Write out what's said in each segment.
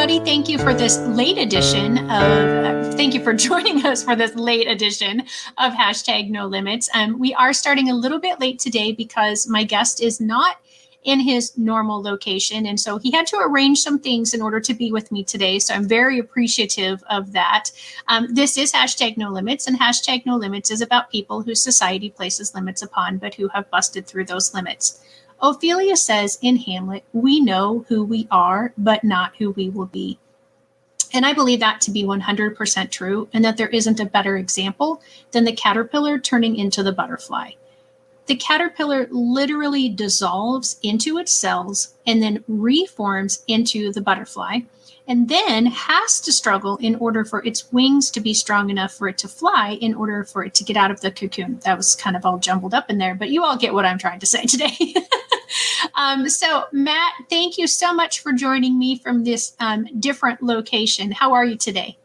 everybody. Thank you for this late edition of, thank you for joining us for this late edition of Hashtag No Limits. We are starting a little bit late today because my guest is not in his normal location. And so he had to arrange some things in order to be with me today. So I'm very appreciative of that. This is Hashtag No Limits, and Hashtag No Limits is about people whose society places limits upon, but who have busted through those limits. Ophelia says in Hamlet, we know who we are, but not who we will be. And I believe that to be 100% true, and that there isn't a better example than the caterpillar turning into the butterfly. The caterpillar literally dissolves into its cells and then reforms into the butterfly, and then has to struggle in order for its wings to be strong enough for it to fly, in order for it to get out of the cocoon. That was kind of all jumbled up in there, but you all get what I'm trying to say today. So Matt, thank you so much for joining me from this different location. How are you today?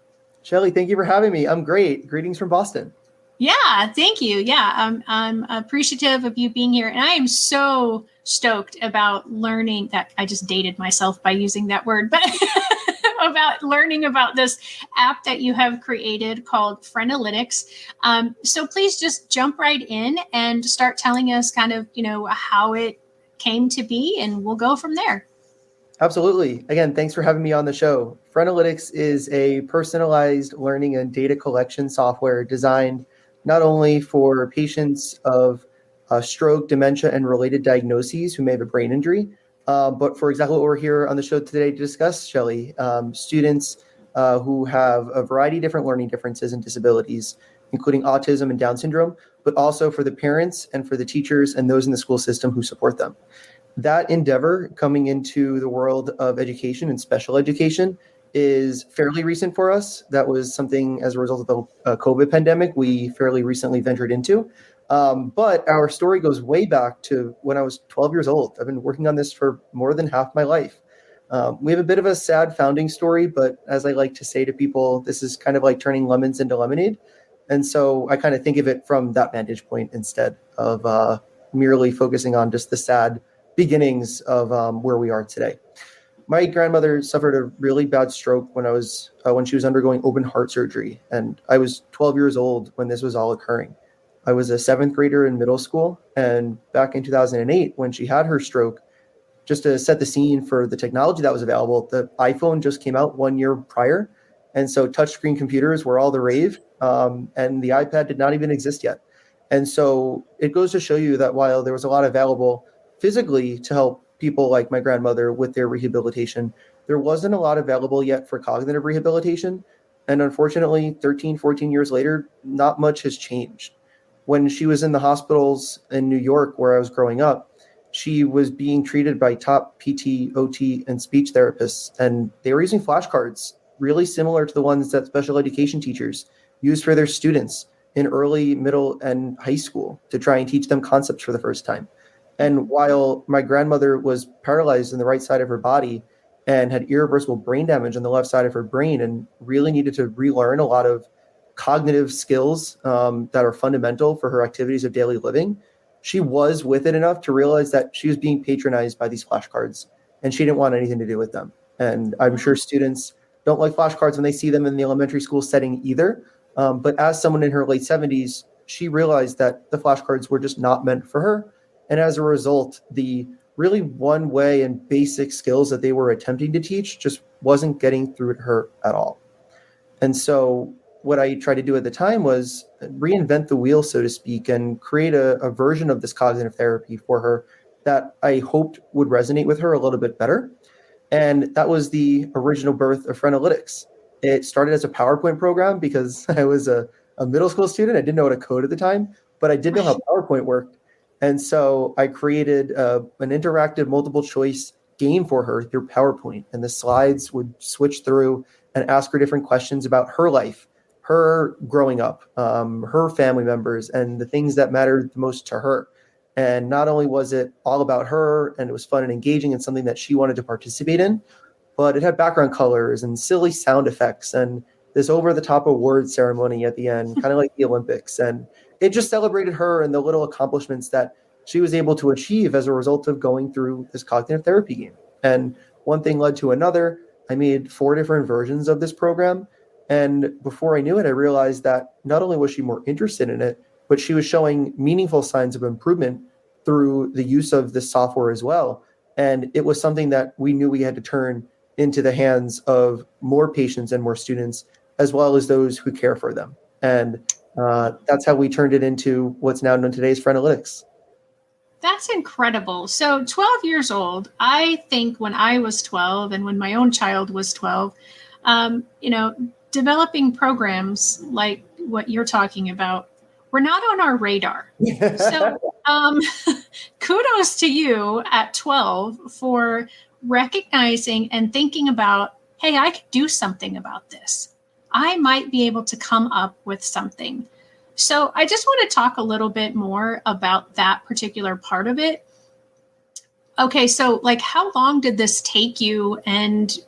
Shelly, thank you for having me. I'm great. Greetings from Boston. Yeah, thank you. Yeah, I'm appreciative of you being here. And I am so stoked about learning that. I just dated myself by using that word, but about learning about this app that you have created called Frenalytics. So please just jump right in and start telling us kind of, how it came to be, and we'll go from there. Absolutely. Again, thanks for having me on the show. Frenalytics is a personalized learning and data collection software designed not only for patients of stroke, dementia, and related diagnoses who may have a brain injury, but for exactly what we're here on the show today to discuss, Shelly, students who have a variety of different learning differences and disabilities, including autism and Down syndrome, but also for the parents and for the teachers and those in the school system who support them. That endeavor coming into the world of education and special education is fairly recent for us. That was something as a result of the COVID pandemic we fairly recently ventured into. But our story goes way back to when I was 12 years old. I've been working on this for more than half my life. We have a bit of a sad founding story, but as I like to say to people, this is kind of like turning lemons into lemonade. And so I kind of think of it from that vantage point instead of merely focusing on just the sad beginnings of where we are today. My grandmother suffered a really bad stroke when she was undergoing open heart surgery, and I was 12 years old when this was all occurring. I was a 7th grader in middle school, and back in 2008, when she had her stroke, just to set the scene for the technology that was available, the iPhone just came out 1 year prior, and so touchscreen computers were all the rave, and the iPad did not even exist yet. And so it goes to show you that while there was a lot available physically to help people like my grandmother with their rehabilitation, there wasn't a lot available yet for cognitive rehabilitation. And unfortunately, 13, 14 years later, not much has changed. When she was in the hospitals in New York, where I was growing up, she was being treated by top PT, OT, and speech therapists. And they were using flashcards, really similar to the ones that special education teachers use for their students in early, middle, and high school to try and teach them concepts for the first time. And while my grandmother was paralyzed in the right side of her body and had irreversible brain damage on the left side of her brain and really needed to relearn a lot of cognitive skills that are fundamental for her activities of daily living, she was with it enough to realize that she was being patronized by these flashcards and she didn't want anything to do with them. And I'm sure students don't like flashcards when they see them in the elementary school setting either. But as someone in her late 70s, she realized that the flashcards were just not meant for her. And as a result, the really one way and basic skills that they were attempting to teach just wasn't getting through to her at all. And so what I tried to do at the time was reinvent the wheel, so to speak, and create a version of this cognitive therapy for her that I hoped would resonate with her a little bit better. And that was the original birth of Frenalytics. It started as a PowerPoint program because I was a middle school student. I didn't know how to code at the time, but I did know how PowerPoint worked. And so I created an interactive multiple choice game for her through PowerPoint. And the slides would switch through and ask her different questions about her life, her growing up, her family members, and the things that mattered the most to her. And not only was it all about her and it was fun and engaging and something that she wanted to participate in, but it had background colors and silly sound effects and this over-the-top award ceremony at the end, kind of like the Olympics. And it just celebrated her and the little accomplishments that she was able to achieve as a result of going through this cognitive therapy game. And one thing led to another. I made 4 different versions of this program. And before I knew it, I realized that not only was she more interested in it, but she was showing meaningful signs of improvement through the use of this software as well. And it was something that we knew we had to turn into the hands of more patients and more students, as well as those who care for them. And that's how we turned it into what's now known today as Frenalytics. That's incredible. So 12 years old, I think when I was 12 and when my own child was 12, you know, developing programs like what you're talking about were not on our radar. So kudos to you at 12 for recognizing and thinking about, hey, I could do something about this. I might be able to come up with something. So I just want to talk a little bit more about that particular part of it. Okay, so like how long did this take you, and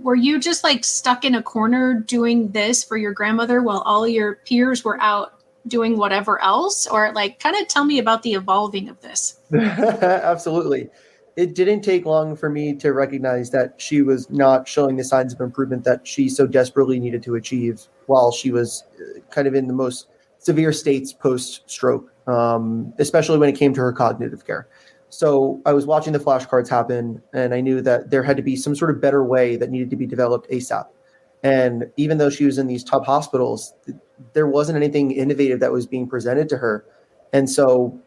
were you just like stuck in a corner doing this for your grandmother while all your peers were out doing whatever else? Or like kind of tell me about the evolving of this. Absolutely. It didn't take long for me to recognize that she was not showing the signs of improvement that she so desperately needed to achieve while she was kind of in the most severe states post-stroke, especially when it came to her cognitive care. So I was watching the flashcards happen, and I knew that there had to be some sort of better way that needed to be developed ASAP. And even though she was in these top hospitals, there wasn't anything innovative that was being presented to her. And so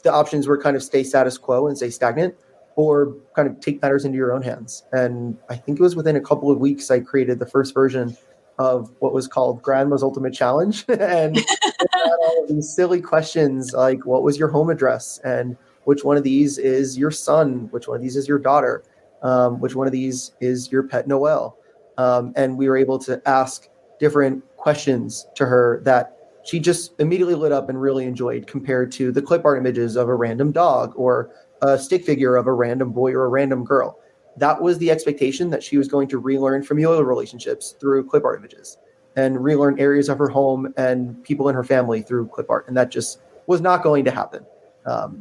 the options were kind of stay status quo and stay stagnant, or kind of take matters into your own hands. And I think it was within a couple of weeks I created the first version of what was called Grandma's Ultimate Challenge. And all of these silly questions like, what was your home address? And which one of these is your son? Which one of these is your daughter? Which one of these is your pet Noel? And we were able to ask different questions to her that she just immediately lit up and really enjoyed, compared to the clip art images of a random dog or a stick figure of a random boy or a random girl. That was the expectation, that she was going to relearn familial relationships through clip art images and relearn areas of her home and people in her family through clip art. And that just was not going to happen.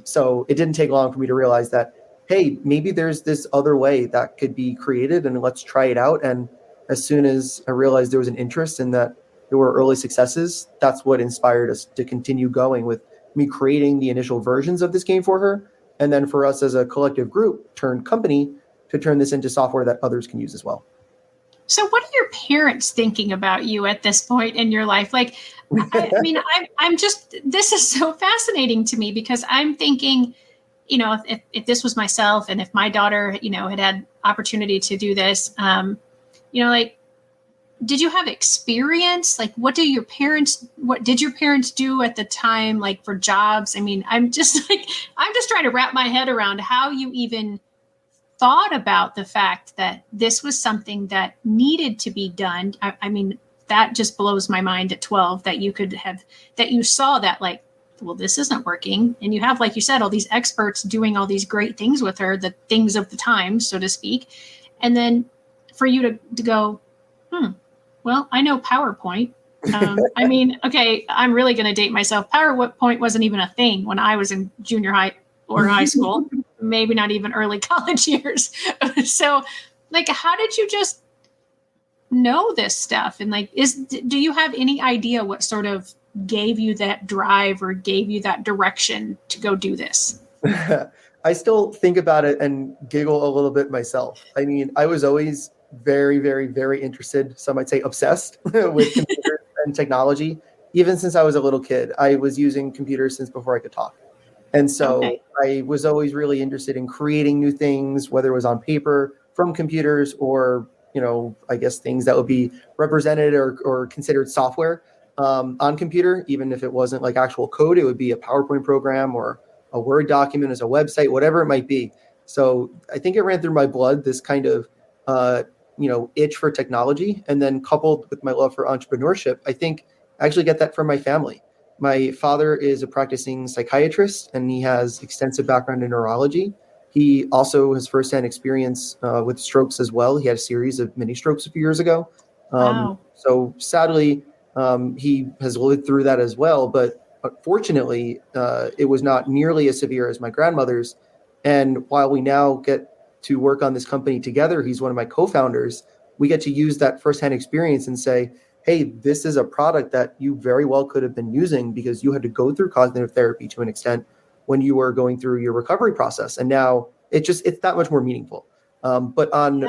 So it didn't take long for me to realize that, hey, maybe there's this other way that could be created, and let's try it out. And as soon as I realized there was an interest and that there were early successes, that's what inspired us to continue going with me creating the initial versions of this game for her. And then for us as a collective group turned company to turn this into software that others can use as well. So what are your parents thinking about you at this point in your life? Like, I mean, I'm just, this is so fascinating to me, because I'm thinking, you know, if this was myself and if my daughter, you know, had opportunity to do this, you know, like, did you have experience? Like, what did your parents do at the time, like for jobs? I mean, I'm just trying to wrap my head around how you even thought about the fact that this was something that needed to be done. I mean, that just blows my mind at 12 that you could have, that you saw that like, well, this isn't working. And you have, like you said, all these experts doing all these great things with her, the things of the time, so to speak. And then for you to go, well, I know PowerPoint. I mean, okay, I'm really going to date myself. PowerPoint wasn't even a thing when I was in junior high or high school, maybe not even early college years. So like, how did you just know this stuff? And like, do you have any idea what sort of gave you that drive or gave you that direction to go do this? I still think about it and giggle a little bit myself. I mean, I was always very, very, very interested, some might say obsessed with computers and technology. Even since I was a little kid, I was using computers since before I could talk. And so I was always really interested in creating new things, whether it was on paper from computers or, you know, I guess things that would be represented or considered software on computer. Even if it wasn't like actual code, it would be a PowerPoint program or a Word document as a website, whatever it might be. So I think it ran through my blood, this kind of, itch for technology. And then coupled with my love for entrepreneurship, I think I actually get that from my family. My father is a practicing psychiatrist, and he has extensive background in neurology. He also has firsthand experience with strokes as well. He had a series of mini strokes a few years ago. Wow. So sadly, he has lived through that as well. But fortunately, it was not nearly as severe as my grandmother's. And while we now get to work on this company together. He's one of my co-founders. We get to use that firsthand experience and say, hey, this is a product that you very well could have been using because you had to go through cognitive therapy to an extent when you were going through your recovery process. And now it's that much more meaningful. But on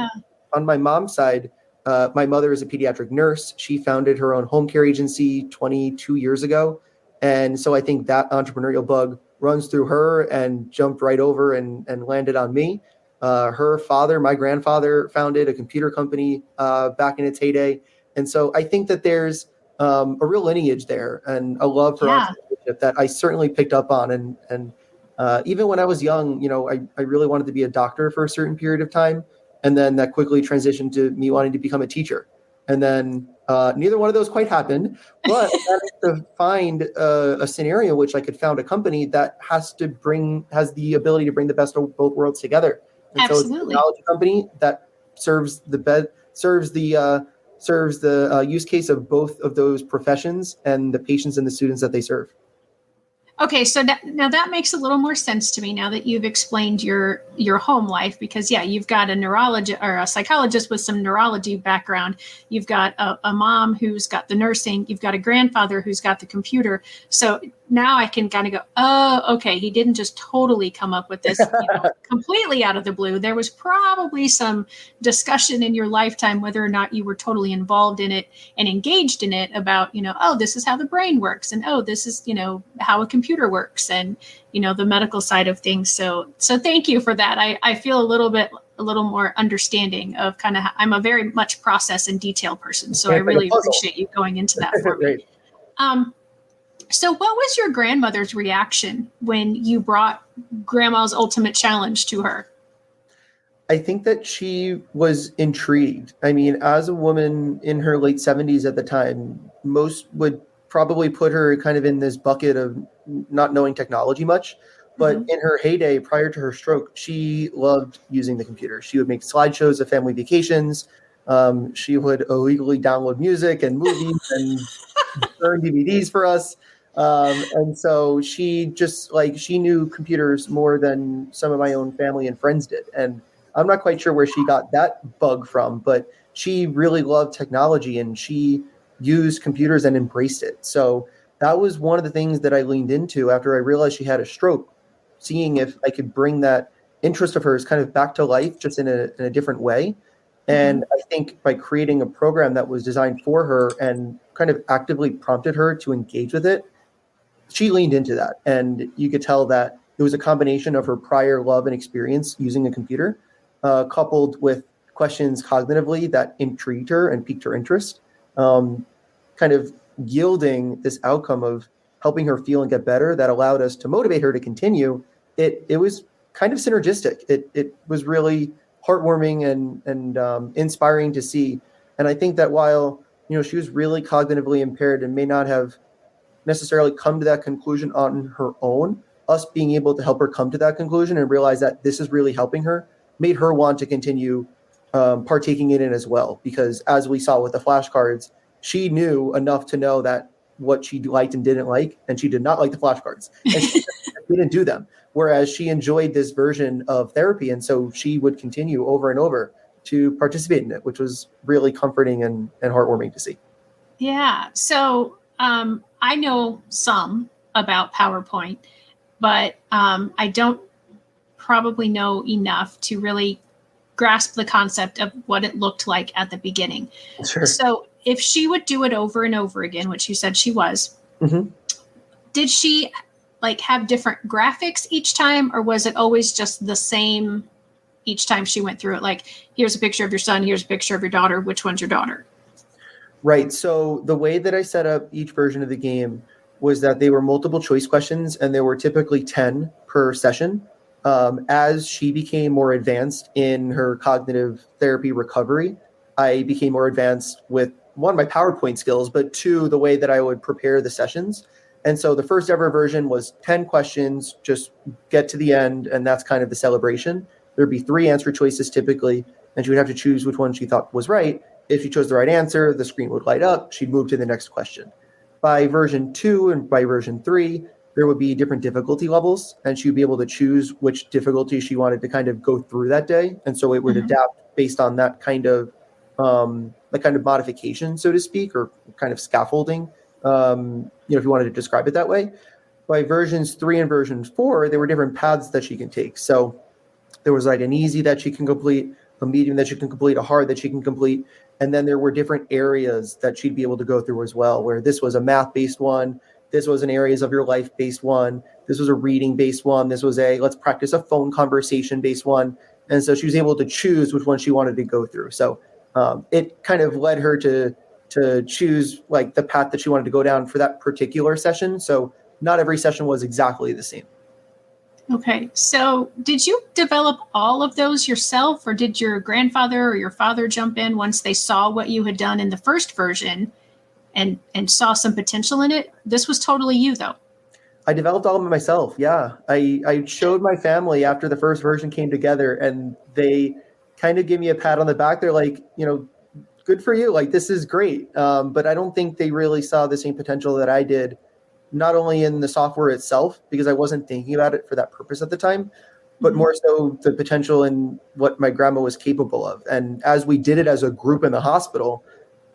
my mom's side, my mother is a pediatric nurse. She founded her own home care agency 22 years ago. And so I think that entrepreneurial bug runs through her and jumped right over and landed on me. Her father, my grandfather, founded a computer company back in its heyday. And so I think that there's a real lineage there and a love for entrepreneurship that I certainly picked up on. And even when I was young, I really wanted to be a doctor for a certain period of time. And then that quickly transitioned to me wanting to become a teacher. And then neither one of those quite happened, but I managed to find a scenario in which I could found a company that has the ability to bring the best of both worlds together. And Absolutely. So it's a technology company that serves the use case of both of those professions and the patients and the students that they serve. Okay, so now that makes a little more sense to me now that you've explained your home life, because you've got a neurologist or a psychologist with some neurology background. You've got a mom who's got the nursing. You've got a grandfather who's got the computer. So now I can kind of go, oh, okay, he didn't just totally come up with this completely out of the blue. There was probably some discussion in your lifetime, whether or not you were totally involved in it and engaged in it about, this is how the brain works. And, this is, how a computer works and, the medical side of things. So thank you for that. I feel a little more understanding of kind of, I'm a very much process and detail person. So I really appreciate you going into that for me. So what was your grandmother's reaction when you brought Grandma's Ultimate Challenge to her? I think that she was intrigued. I mean, as a woman in her late 70s at the time, most would probably put her kind of in this bucket of not knowing technology much. But in her heyday, prior to her stroke, she loved using the computer. She would make slideshows of family vacations. She would illegally download music and movies and burn DVDs for us. And so she knew computers more than some of my own family and friends did. And I'm not quite sure where she got that bug from, but she really loved technology and she used computers and embraced it. So that was one of the things that I leaned into after I realized she had a stroke, seeing if I could bring that interest of hers kind of back to life, just in a different way. And I think by creating a program that was designed for her and kind of actively prompted her to engage with it, she leaned into that. And you could tell that it was a combination of her prior love and experience using a computer, coupled with questions cognitively that intrigued her and piqued her interest, kind of yielding this outcome of helping her feel and get better that allowed us to motivate her to continue. It was kind of synergistic. It was really heartwarming and inspiring to see. And I think that while she was really cognitively impaired and may not have necessarily come to that conclusion on her own, us being able to help her come to that conclusion and realize that this is really helping her made her want to continue partaking in it as well. Because as we saw with the flashcards, she knew enough to know that what she liked and didn't like, and she did not like the flashcards. And she didn't do them. Whereas she enjoyed this version of therapy. And so she would continue over and over to participate in it, which was really comforting and heartwarming to see. Yeah. So I know some about PowerPoint, but I don't probably know enough to really grasp the concept of what it looked like at the beginning. Sure. So if she would do it over and over again, which you said she was, did she have different graphics each time, or was it always just the same each time she went through it? Like, here's a picture of your son, here's a picture of your daughter. Which one's your daughter? Right. So the way that I set up each version of the game was that they were multiple choice questions, and there were typically 10 per session. As she became more advanced in her cognitive therapy recovery, I became more advanced with, one, my PowerPoint skills, but two, the way that I would prepare the sessions. And so the first ever version was 10 questions, just get to the end, and that's kind of the celebration. There'd be 3 answer choices typically, and she would have to choose which one she thought was right. If she chose the right answer, the screen would light up. She'd move to the next question. By version 2 and by version 3, there would be different difficulty levels, and she'd be able to choose which difficulty she wanted to kind of go through that day. And so it would adapt based on that kind of modification, so to speak, or kind of scaffolding, if you wanted to describe it that way. By versions 3 and version 4, there were different paths that she can take. So there was like an easy that she can complete, a medium that she can complete, a hard that she can complete. And then there were different areas that she'd be able to go through as well, where this was a math-based one, this was an areas of your life-based one, this was a reading-based one, this was a let's practice a phone conversation-based one. And so she was able to choose which one she wanted to go through. So it kind of led her to choose like the path that she wanted to go down for that particular session. So not every session was exactly the same. Okay. So did you develop all of those yourself, or did your grandfather or your father jump in once they saw what you had done in the first version and saw some potential in it? This was totally you, though. I developed all of them myself. Yeah. I showed my family after the first version came together, and they kind of give me a pat on the back. They're like, good for you. Like, this is great. But I don't think they really saw the same potential that I did, not only in the software itself, because I wasn't thinking about it for that purpose at the time, but more so the potential in what my grandma was capable of. And as we did it as a group in the hospital,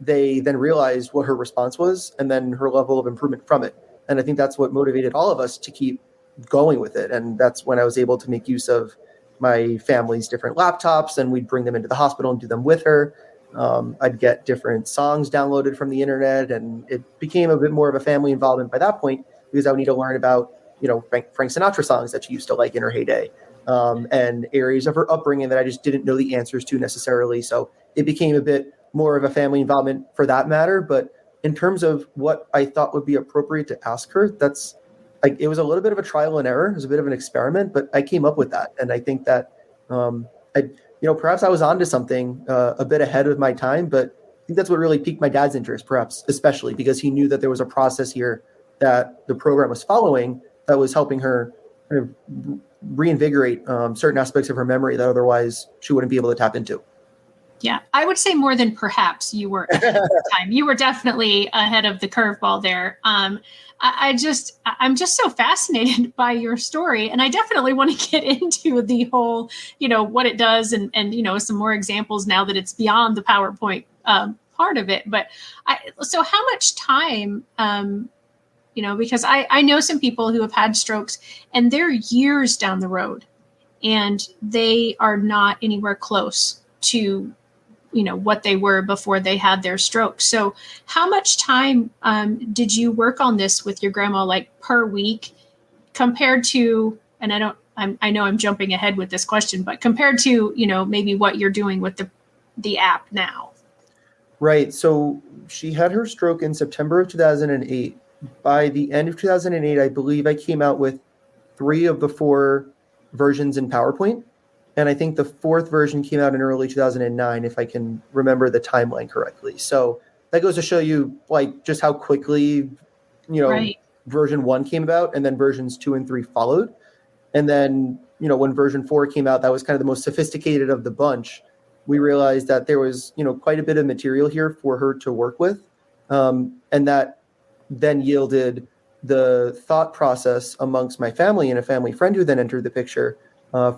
they then realized what her response was and then her level of improvement from it. And I think that's what motivated all of us to keep going with it. And that's when I was able to make use of my family's different laptops, and we'd bring them into the hospital and do them with her. I'd get different songs downloaded from the internet, and it became a bit more of a family involvement by that point, because I would need to learn about, Frank Sinatra songs that she used to like in her heyday, and areas of her upbringing that I just didn't know the answers to necessarily. So it became a bit more of a family involvement for that matter. But in terms of what I thought would be appropriate to ask her, that's like, it was a little bit of a trial and error. It was a bit of an experiment, but I came up with that. And I think that, perhaps I was onto something a bit ahead of my time, but I think that's what really piqued my dad's interest, perhaps, especially because he knew that there was a process here that the program was following that was helping her kind of reinvigorate certain aspects of her memory that otherwise she wouldn't be able to tap into. Yeah, I would say more than perhaps you were ahead of the time. You were definitely ahead of the curveball there. I'm just so fascinated by your story, and I definitely want to get into the whole, what it does, and some more examples now that it's beyond the PowerPoint part of it. But so how much time, because I know some people who have had strokes, and they're years down the road, and they are not anywhere close to what they were before they had their stroke. So how much time did you work on this with your grandma, like per week, compared to, and I know I'm jumping ahead with this question, but compared to, maybe what you're doing with the app now? Right. So she had her stroke in September of 2008. By the end of 2008, I believe I came out with 3 of the 4 versions in PowerPoint. And I think the 4th version came out in early 2009, if I can remember the timeline correctly. So that goes to show you like just how quickly, Right. version 1 came about, and then versions 2 and 3 followed. And then, when version 4 came out, that was kind of the most sophisticated of the bunch. We realized that there was, quite a bit of material here for her to work with. And that then yielded the thought process amongst my family and a family friend who then entered the picture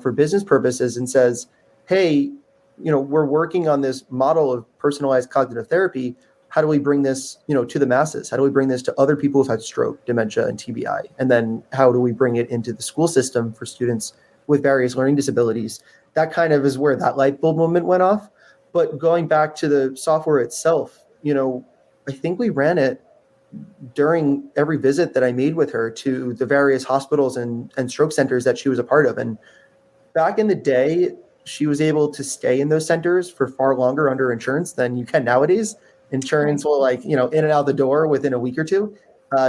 for business purposes and says, hey, we're working on this model of personalized cognitive therapy. How do we bring this, to the masses? How do we bring this to other people who've had stroke, dementia, and TBI? And then how do we bring it into the school system for students with various learning disabilities? That kind of is where that light bulb moment went off. But going back to the software itself, I think we ran it during every visit that I made with her to the various hospitals and stroke centers that she was a part of. And back in the day, she was able to stay in those centers for far longer under insurance than you can nowadays. Insurance will in and out the door within a week or two.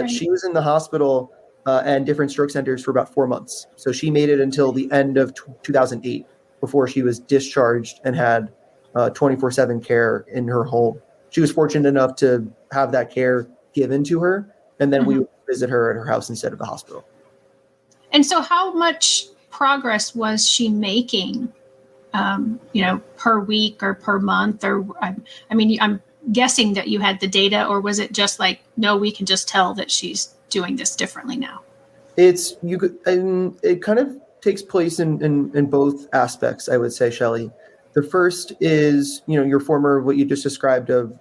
She was in the hospital and different stroke centers for about 4 months. So she made it until the end of 2008 before she was discharged and had 24/7 care in her home. She was fortunate enough to have that care given to her, and then we would visit her at her house instead of the hospital. And so how much progress was she making, per week or per month? Or, I'm guessing that you had the data, or was it just like, no, we can just tell that she's doing this differently now? It's you could, and it kind of takes place in both aspects, I would say, Shelley. The first is, your former, what you just described of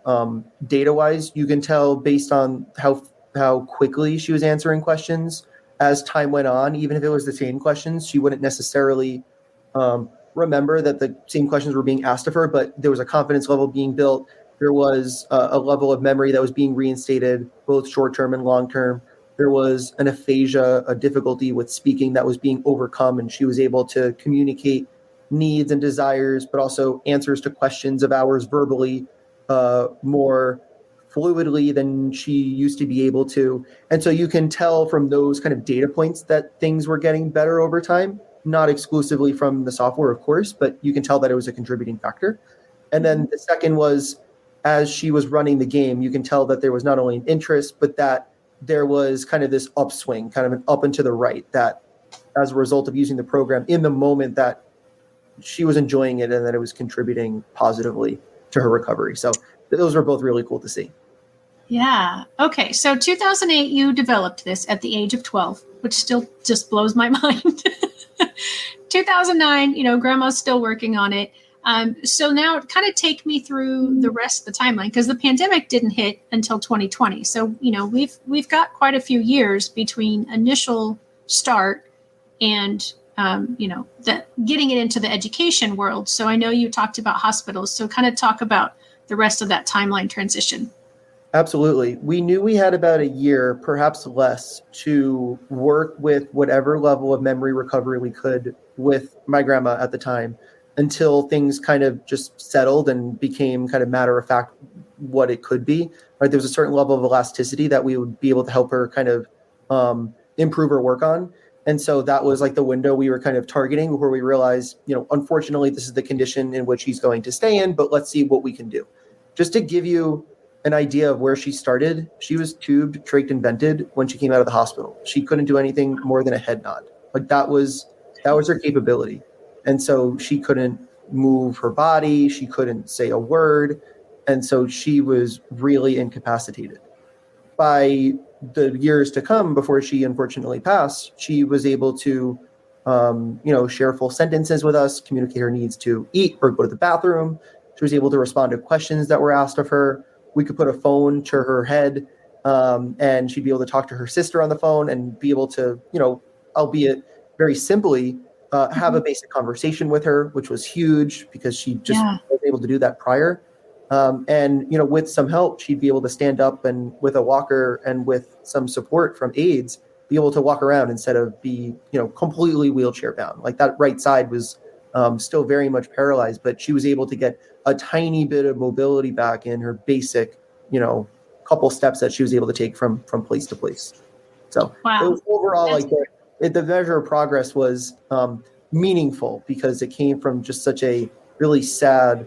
data wise, you can tell based on how quickly she was answering questions as time went on. Even if it was the same questions, she wouldn't necessarily remember that the same questions were being asked of her, but there was a confidence level being built. There was a level of memory that was being reinstated, both short term and long term. There was an aphasia, a difficulty with speaking that was being overcome, and she was able to communicate needs and desires, but also answers to questions of ours verbally more fluidly than she used to be able to. And so you can tell from those kind of data points that things were getting better over time, not exclusively from the software, of course, but you can tell that it was a contributing factor. And then the second was, as she was running the game, you can tell that there was not only an interest, but that there was kind of this upswing, kind of an up and to the right, that as a result of using the program in the moment that she was enjoying it and that it was contributing positively to her recovery. So those were both really cool to see. Yeah. Okay. So 2008, you developed this at the age of 12, which still just blows my mind. 2009, grandma's still working on it. So now kind of take me through the rest of the timeline, because the pandemic didn't hit until 2020. So, we've got quite a few years between initial start and, getting it into the education world. So I know you talked about hospitals. So kind of talk about the rest of that timeline transition. Absolutely. We knew we had about a year, perhaps less, to work with whatever level of memory recovery we could with my grandma at the time, until things kind of just settled and became kind of matter of fact what it could be. Right, there was a certain level of elasticity that we would be able to help her kind of improve or work on. And so that was like the window we were kind of targeting, where we realized, unfortunately, this is the condition in which he's going to stay in, but let's see what we can do. Just to give you an idea of where she started, she was tubed, trached, and vented when she came out of the hospital. She couldn't do anything more than a head nod. Like that was her capability. And so she couldn't move her body. She couldn't say a word. And so she was really incapacitated. By the years to come, before she unfortunately passed, she was able to, share full sentences with us, communicate her needs to eat or go to the bathroom. She was able to respond to questions that were asked of her. We could put a phone to her head, and she'd be able to talk to her sister on the phone and be able to, albeit very simply, have a basic conversation with her, which was huge because she just wasn't able to do that prior. And, with some help, she'd be able to stand up and with a walker and with some support from aides, be able to walk around instead of be, completely wheelchair bound. Like that right side was still very much paralyzed, but she was able to get a tiny bit of mobility back in her basic, couple steps that she was able to take from place to place. So it was overall the measure of progress was meaningful because it came from just such a really sad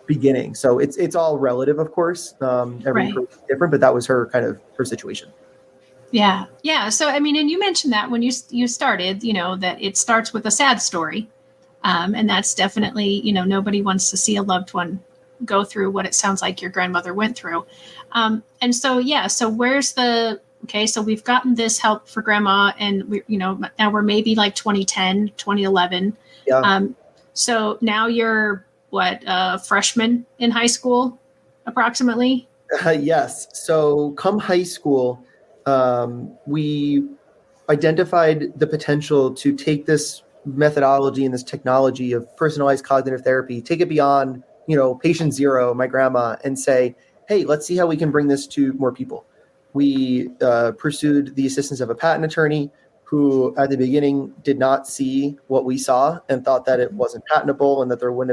beginning. So it's all relative, of course. Every person is different, but that was her situation. Yeah. Yeah. So, and you mentioned that when you started, that it starts with a sad story. And that's definitely, nobody wants to see a loved one go through what it sounds like your grandmother went through. And so, so where's so we've gotten this help for grandma, and we, now we're maybe like 2010, 2011. Yeah. So now you're freshman in high school, approximately? Yes. So come high school, we identified the potential to take this methodology and this technology of personalized cognitive therapy, take it beyond, patient zero, my grandma, and say, hey, let's see how we can bring this to more people. We pursued the assistance of a patent attorney who at the beginning did not see what we saw and thought that it wasn't patentable and that there would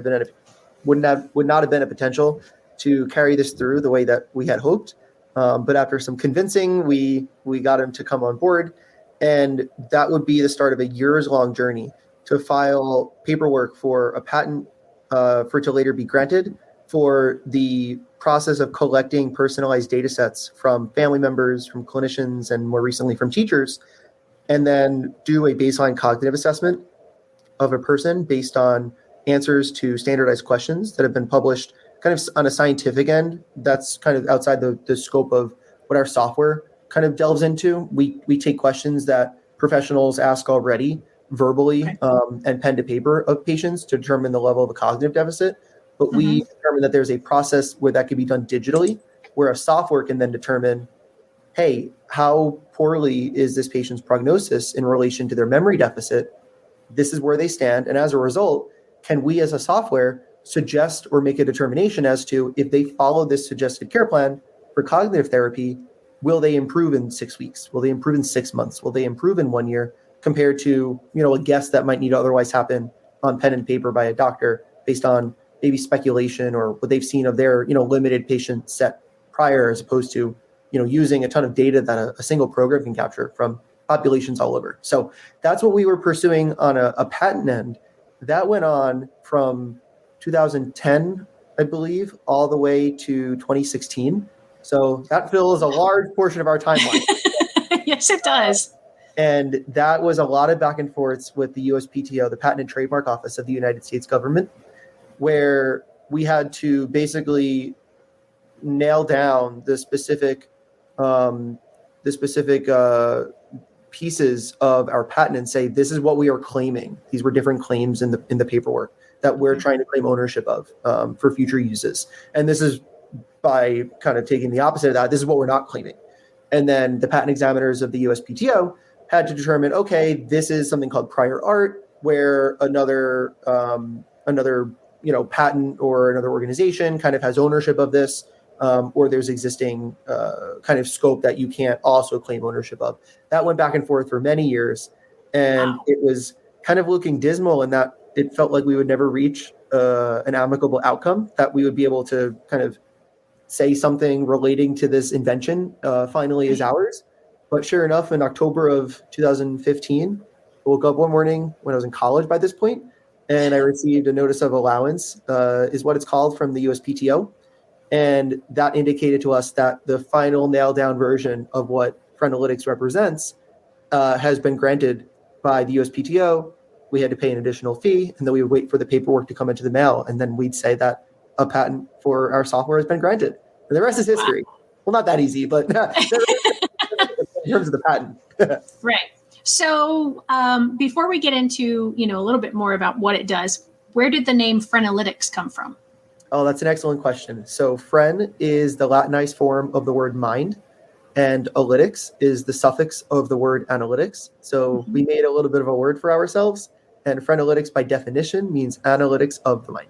not have been a potential to carry this through the way that we had hoped. But after some convincing, we got him to come on board. And that would be the start of a years-long journey to file paperwork for a patent for it to later be granted for the process of collecting personalized data sets from family members, from clinicians, and more recently from teachers, and then do a baseline cognitive assessment of a person based on answers to standardized questions that have been published kind of on a scientific end. That's kind of outside the scope of what our software kind of delves into. We take questions that professionals ask already verbally Okay. and pen to paper of patients to determine the level of a cognitive deficit. But we determined that there's a process where that could be done digitally, where a software can then determine, hey, how poorly is this patient's prognosis in relation to their memory deficit? This is where they stand. And as a result, can we as a software suggest or make a determination as to if they follow this suggested care plan for cognitive therapy, will they improve in 6 weeks? Will they improve in 6 months? Will they improve in 1 year compared to, a guess that might need to otherwise happen on pen and paper by a doctor based on maybe speculation or what they've seen of their, limited patient set prior, as opposed to, using a ton of data that a single program can capture from populations all over. So that's what we were pursuing on a patent end. That went on from 2010, I believe, all the way to 2016. So that fills a large portion of our timeline. Yes, it does. And that was a lot of back and forths with the USPTO, the Patent and Trademark Office of the United States government, where we had to basically nail down the specific pieces of our patent and say, this is what we are claiming. These were different claims in the paperwork that we're trying to claim ownership of for future uses. And this is by kind of taking the opposite of that. This is what we're not claiming. And then the patent examiners of the USPTO had to determine, okay, this is something called prior art, where another patent or another organization kind of has ownership of this, or there's existing kind of scope that you can't also claim ownership of. That went back and forth for many years, and It was kind of looking dismal in that it felt like we would never reach an amicable outcome, that we would be able to kind of say something relating to this invention finally is ours. But sure enough, in October of 2015, I woke up one morning when I was in college by this point, and I received a notice of allowance, is what it's called, from the USPTO. And that indicated to us that the final nailed down version of what Frenalytics represents has been granted by the USPTO. We had to pay an additional fee, and then we would wait for the paperwork to come into the mail. And then we'd say that a patent for our software has been granted. And the rest is history. Well, not that easy, but in terms of the patent. Right. So before we get into, a little bit more about what it does, where did the name Frenalytics come from? Oh, that's an excellent question. So Fren is the Latinized form of the word mind, and alytics is the suffix of the word analytics. So we made a little bit of a word for ourselves, and Frenalytics by definition means analytics of the mind.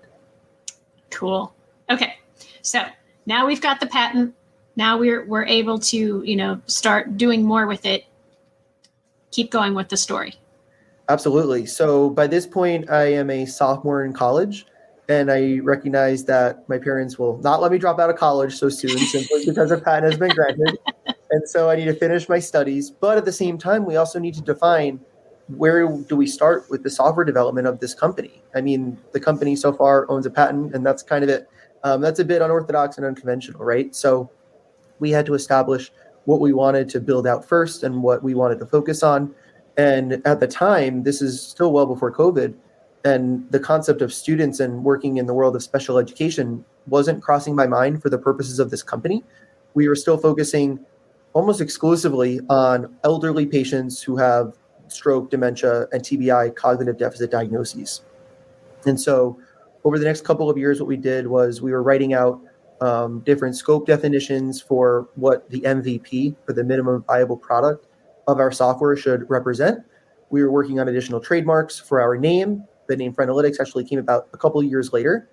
Cool. Okay. So now we've got the patent. Now we're able to, start doing more with it. Keep going with the story. Absolutely. So by this point, I am a sophomore in college, and I recognize that my parents will not let me drop out of college so soon simply because a patent has been granted. And so I need to finish my studies. But at the same time, we also need to define, where do we start with the software development of this company? I mean, the company so far owns a patent, and that's kind of it. That's a bit unorthodox and unconventional, right? So we had to establish what we wanted to build out first and what we wanted to focus on. And at the time, this is still well before COVID, and the concept of students and working in the world of special education wasn't crossing my mind for the purposes of this company. We were still focusing almost exclusively on elderly patients who have stroke, dementia, and TBI, cognitive deficit diagnoses. And so over the next couple of years, what we did was we were writing out different scope definitions for what the MVP, or the minimum viable product, of our software should represent. We were working on additional trademarks for our name. The name Frenalytics actually came about a couple of years later.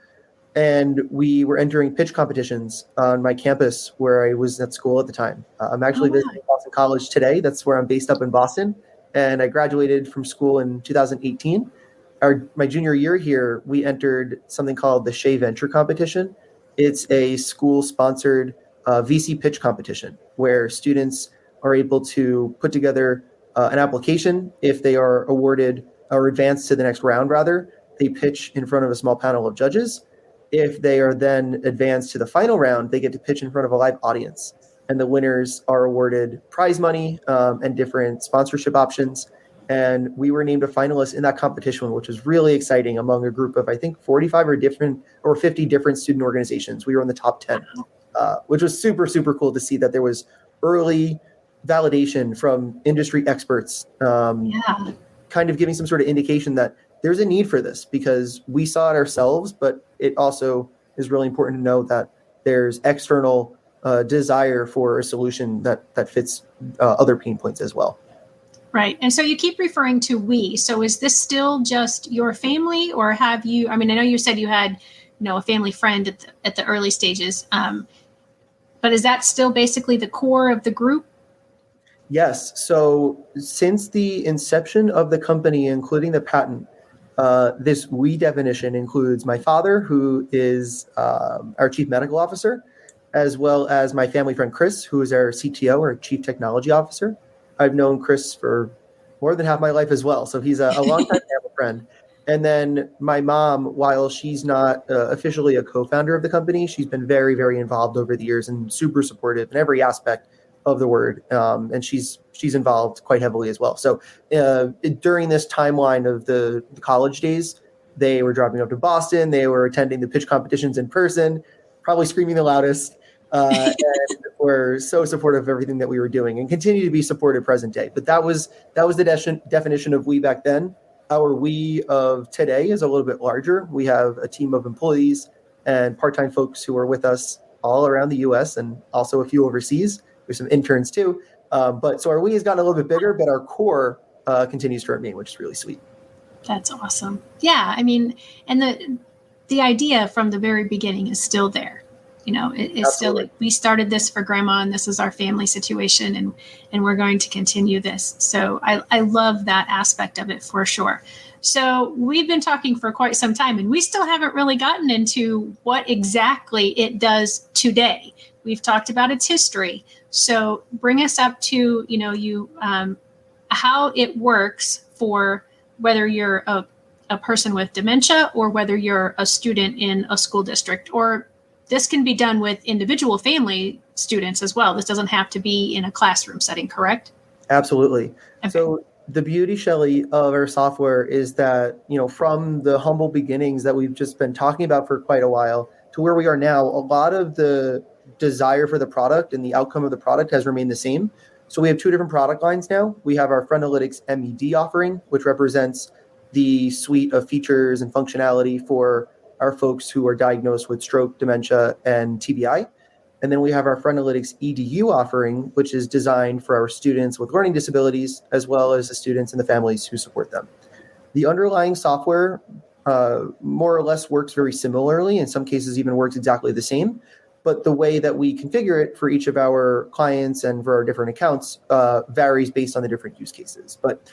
And we were entering pitch competitions on my campus where I was at school at the time. I'm actually visiting Boston College today. That's where I'm based, up in Boston. And I graduated from school in 2018. My junior year here, we entered something called the Shea Venture Competition. It's a school-sponsored VC pitch competition where students are able to put together an application. If they are awarded or advanced to the next round, rather, they pitch in front of a small panel of judges. If they are then advanced to the final round, they get to pitch in front of a live audience. And the winners are awarded prize money and different sponsorship options. And we were named a finalist in that competition, which was really exciting, among a group of, I think, 45 or 50 different student organizations. We were in the top 10, which was super, super cool to see that there was early validation from industry experts, Yeah. kind of giving some sort of indication that there's a need for this because we saw it ourselves, but it also is really important to know that there's external desire for a solution that fits other pain points as well. Right. And so you keep referring to we. So is this still just your family, or have you, I mean, I know you said you had, a family friend at the early stages, but is that still basically the core of the group? Yes. So since the inception of the company, including the patent, this we definition includes my father, who is our chief medical officer, as well as my family friend Chris, who is our CTO or chief technology officer. I've known Chris for more than half my life as well, so he's a longtime family friend. And then my mom, while she's not officially a co-founder of the company, she's been very, very involved over the years and super supportive in every aspect of the word, and she's involved quite heavily as well. So during this timeline of the college days, they were driving up to Boston. They were attending the pitch competitions in person, probably screaming the loudest, and were so supportive of everything that we were doing, and continue to be supportive present day. But that was the definition of we back then. Our we of today is a little bit larger. We have a team of employees and part-time folks who are with us all around the U.S. and also a few overseas. There's some interns too. But so our we has gotten a little bit bigger, but our core continues to remain, which is really sweet. That's awesome. Yeah. I mean, and the idea from the very beginning is still there. It's still like, we started this for grandma and this is our family situation, and we're going to continue this. So I love that aspect of it for sure. So we've been talking for quite some time and we still haven't really gotten into what exactly it does today. We've talked about its history. So bring us up to, how it works for whether you're a person with dementia or whether you're a student in a school district, or this can be done with individual family students as well. This doesn't have to be in a classroom setting, correct? Absolutely. Okay. So the beauty, Shelley, of our software is that, from the humble beginnings that we've just been talking about for quite a while to where we are now, a lot of the desire for the product and the outcome of the product has remained the same. So we have two different product lines now. We have our Frenalytics MED offering, which represents the suite of features and functionality for our folks who are diagnosed with stroke, dementia, and TBI. And then we have our Frenalytics EDU offering, which is designed for our students with learning disabilities, as well as the students and the families who support them. The underlying software more or less works very similarly. In some cases, even works exactly the same. But the way that we configure it for each of our clients and for our different accounts varies based on the different use cases. But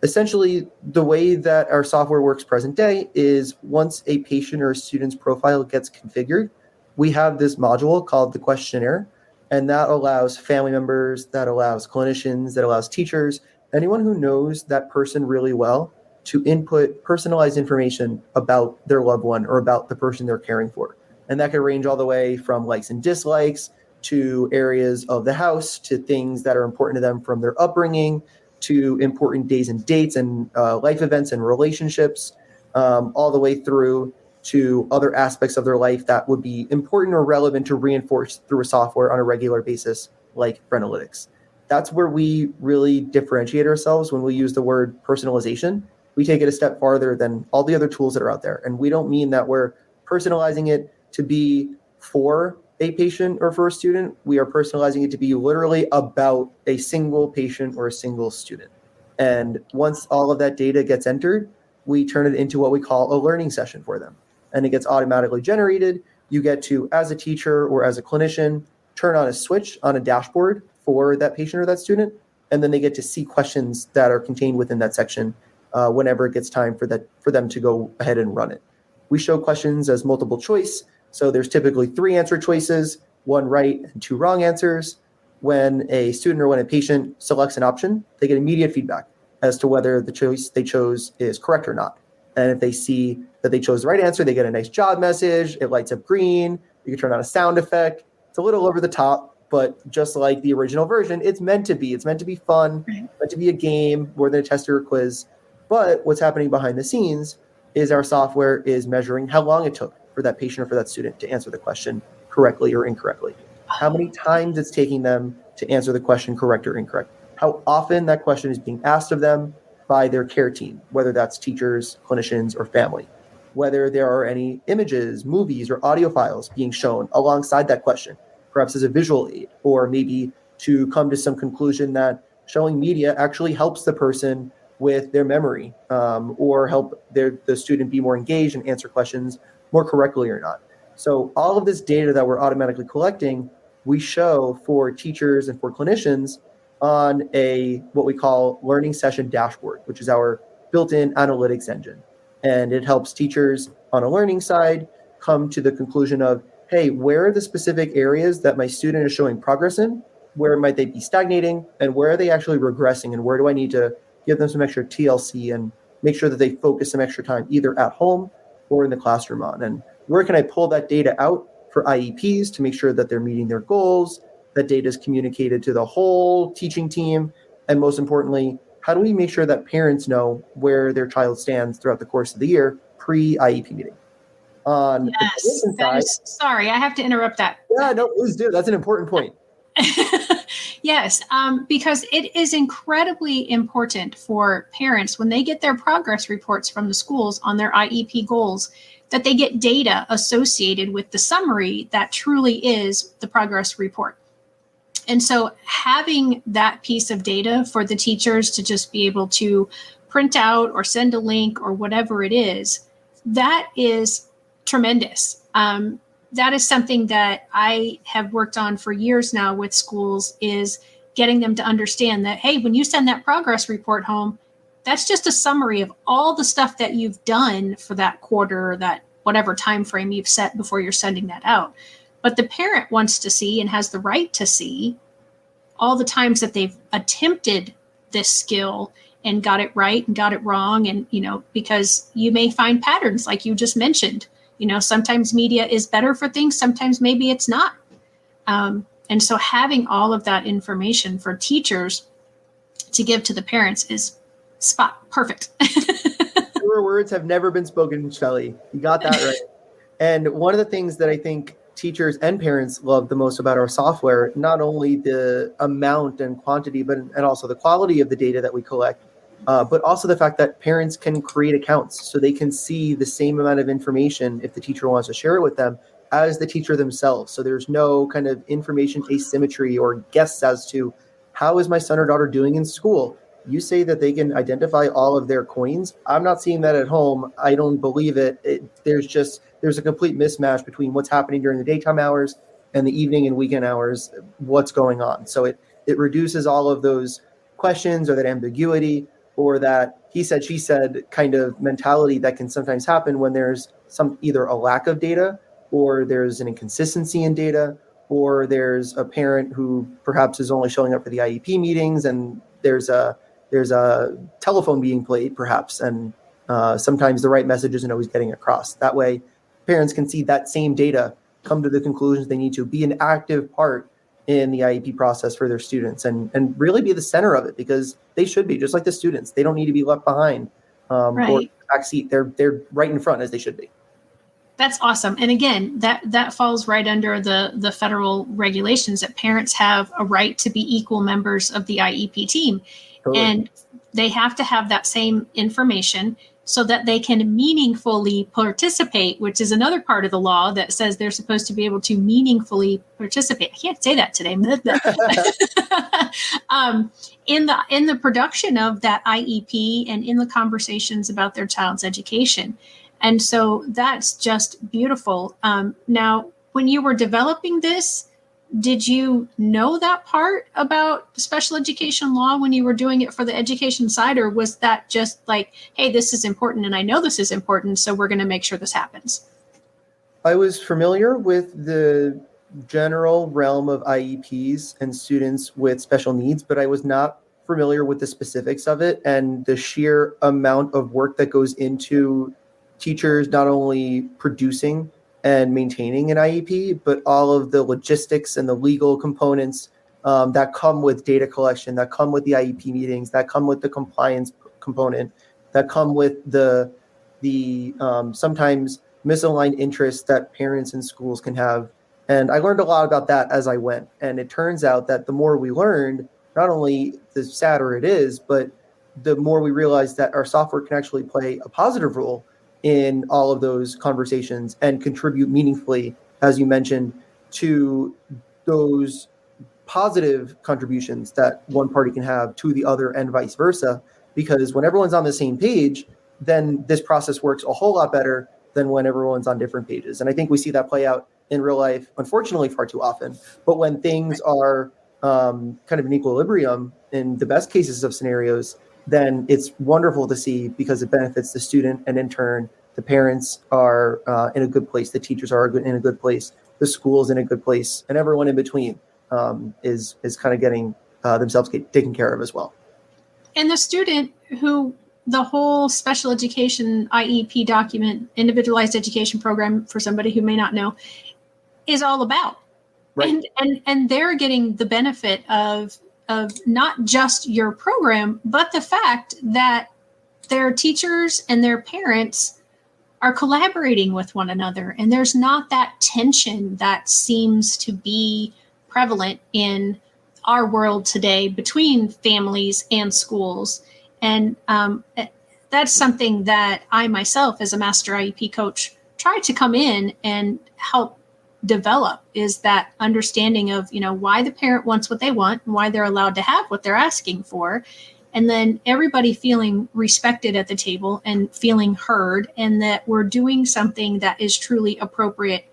essentially, the way that our software works present day is once a patient or a student's profile gets configured, we have this module called the questionnaire, and that allows family members, that allows clinicians, that allows teachers, anyone who knows that person really well to input personalized information about their loved one or about the person they're caring for. And that can range all the way from likes and dislikes to areas of the house to things that are important to them from their upbringing to important days and dates and life events and relationships, all the way through to other aspects of their life that would be important or relevant to reinforce through a software on a regular basis, like Frenalytics. That's where we really differentiate ourselves when we use the word personalization. We take it a step farther than all the other tools that are out there. And we don't mean that we're personalizing it to be for a patient or for a student. We are personalizing it to be literally about a single patient or a single student. And once all of that data gets entered, we turn it into what we call a learning session for them. And it gets automatically generated. You get to, as a teacher or as a clinician, turn on a switch on a dashboard for that patient or that student. And then they get to see questions that are contained within that section whenever it gets time for them to go ahead and run it. We show questions as multiple choice. So there's typically 3 answer choices, 1 right and 2 wrong answers. When a student or when a patient selects an option, they get immediate feedback as to whether the choice they chose is correct or not. And if they see that they chose the right answer, they get a nice job message. It lights up green. You can turn on a sound effect. It's a little over the top, but just like the original version, it's meant to be. It's meant to be fun, meant to be a game more than a test or a quiz. But what's happening behind the scenes is our software is measuring how long it took for that patient or for that student to answer the question correctly or incorrectly. How many times it's taking them to answer the question correct or incorrect. How often that question is being asked of them by their care team, whether that's teachers, clinicians, or family. Whether there are any images, movies, or audio files being shown alongside that question, perhaps as a visual aid, or maybe to come to some conclusion that showing media actually helps the person with their memory, or help the student be more engaged and answer questions more correctly or not. So all of this data that we're automatically collecting, we show for teachers and for clinicians on what we call learning session dashboard, which is our built-in analytics engine. And it helps teachers on a learning side come to the conclusion of, hey, where are the specific areas that my student is showing progress in? Where might they be stagnating? And where are they actually regressing? And where do I need to give them some extra TLC and make sure that they focus some extra time either at home or in the classroom on? And where can I pull that data out for IEPs to make sure that they're meeting their goals, that data is communicated to the whole teaching team, and most importantly, how do we make sure that parents know where their child stands throughout the course of the year pre-IEP meeting? On Yes, the that side, is, sorry, I have to interrupt that. yeah, no, please do. That's an important point. Yes, because it is incredibly important for parents when they get their progress reports from the schools on their IEP goals, that they get data associated with the summary that truly is the progress report. And so having that piece of data for the teachers to just be able to print out or send a link or whatever it is, that is tremendous. That is something that I have worked on for years now with schools, is getting them to understand that, hey, when you send that progress report home, that's just a summary of all the stuff that you've done for that quarter or that whatever time frame you've set before you're sending that out. But the parent wants to see and has the right to see all the times that they've attempted this skill and got it right and got it wrong. And, because you may find patterns like you just mentioned. Sometimes media is better for things, sometimes maybe it's not. And so having all of that information for teachers to give to the parents is perfect. Your words have never been spoken, Shelley. You got that right. And one of the things that I think teachers and parents love the most about our software, not only the amount and quantity, and also the quality of the data that we collect, but also the fact that parents can create accounts so they can see the same amount of information if the teacher wants to share it with them as the teacher themselves. So there's no kind of information asymmetry or guess as to how is my son or daughter doing in school. You say that they can identify all of their coins. I'm not seeing that at home. I don't believe it. There's a complete mismatch between what's happening during the daytime hours and the evening and weekend hours, what's going on. So it reduces all of those questions or that ambiguity or that he said, she said kind of mentality that can sometimes happen when there's either a lack of data or there's an inconsistency in data, or there's a parent who perhaps is only showing up for the IEP meetings and there's a telephone being played perhaps, and sometimes the right message isn't always getting across. That way, parents can see that same data, come to the conclusions they need to, be an active part in the IEP process for their students, and really be the center of it, because they should be, just like the students. They don't need to be left behind Right. or backseat. They're right in front as they should be. That's awesome. And again, that falls right under the federal regulations that parents have a right to be equal members of the IEP team. Totally. And they have to have that same information so that they can meaningfully participate, which is another part of the law that says they're supposed to be able to meaningfully participate. I can't say that today. In the production of that IEP and in the conversations about their child's education. And so that's just beautiful. Now, when you were developing this, did you know that part about special education law when you were doing it for the education side, or was that just like, hey, this is important and I know this is important, so we're going to make sure this happens? I was familiar with the general realm of IEPs and students with special needs, but I was not familiar with the specifics of it and the sheer amount of work that goes into teachers not only producing and maintaining an IEP, but all of the logistics and the legal components that come with data collection, that come with the IEP meetings, that come with the compliance component, that come with the sometimes misaligned interests that parents and schools can have And I learned a lot about that as I went. And it turns out that the more we learned, not only the sadder it is, but the more we realized that our software can actually play a positive role in all of those conversations and contribute meaningfully, as you mentioned, to those positive contributions that one party can have to the other and vice versa. Because when everyone's on the same page, then this process works a whole lot better than when everyone's on different pages. And I think we see that play out in real life, unfortunately, far too often. But when things are kind of in equilibrium in the best cases of scenarios, then it's wonderful to see because it benefits the student, and in turn, the parents are in a good place, the teachers are in a good place, the school's in a good place, and everyone in between is kind of getting themselves taken care of as well. And the student who the whole special education IEP document, individualized education program, for somebody who may not know, is all about. Right. And they're getting the benefit of not just your program, but the fact that their teachers and their parents are collaborating with one another. And there's not that tension that seems to be prevalent in our world today between families and schools. And that's something that I myself, as a master IEP coach, try to come in and help develop, is that understanding of, why the parent wants what they want and why they're allowed to have what they're asking for. And then everybody feeling respected at the table and feeling heard, and that we're doing something that is truly appropriate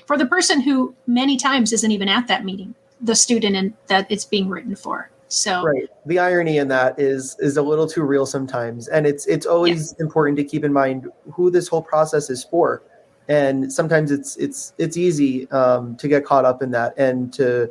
for the person who many times isn't even at that meeting, the student and that it's being written for. So right. The irony in that is a little too real sometimes. And it's always important to keep in mind who this whole process is for. And sometimes it's easy to get caught up in that and to